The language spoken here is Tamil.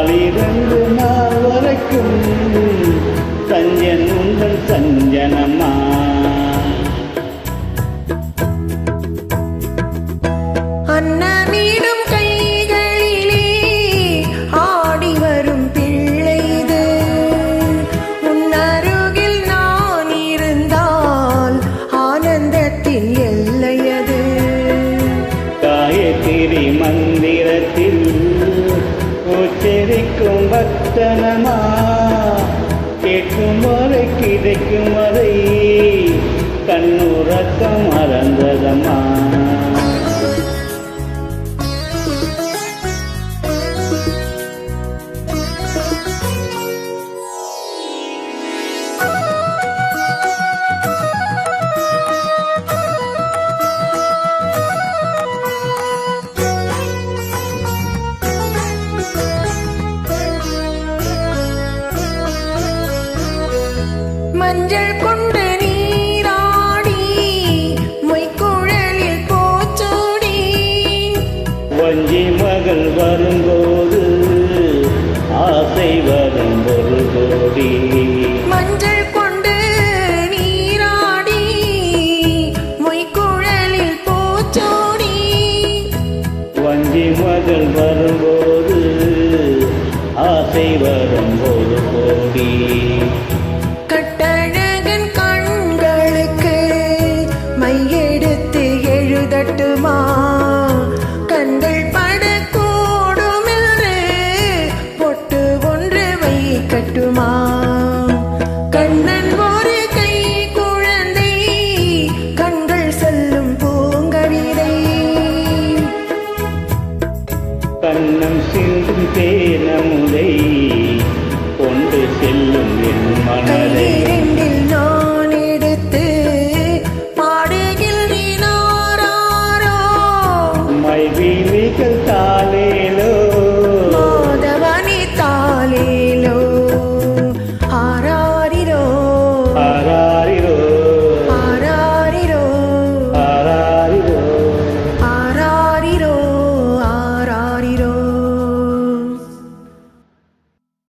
நாளிரண்டு நாள் வரைக்கும் சஞ்சன் உங்கள் சஞ்சனமா. அன்னமிடும் கைகளிலே ஆடி வரும் பிள்ளைது, உன்னருகில் நான் இருந்தால் ஆனந்தத்தின் எல்லையது. காயத்ரி மந்திரத்தில் உச்சரிக்கும் பக்தனமா, கேட்கும் வரை கிடைக்கும் வரை கண்ணுறக்கம் மறந்ததம்மா. மஞ்சள் கொண்டு நீராடி மொய்க்குழலில் பூச்சூடி, வஞ்சி மகள் வரும்போது ஆசை வரும் ஒரு கோடி. மஞ்சள் கொண்டு நீராடி மொய்க்குழலில் பூச்சூடி, வஞ்சி மகள் வரும்போது ஆசை வரும் ஒரு கோடி. கட்டழகன் கண்களுக்கு மையெடுத்து எழுதட்டுமா, கண்கள் படக்கூடும் என்று பொட்டு ஒன்று வைக்கட்டுமா. கண்ணன் ஒரு கை குழந்தை, கண்கள் சொல்லும் பூங்கவிதை. கண்ணம் சிந்தும் தேனமுதை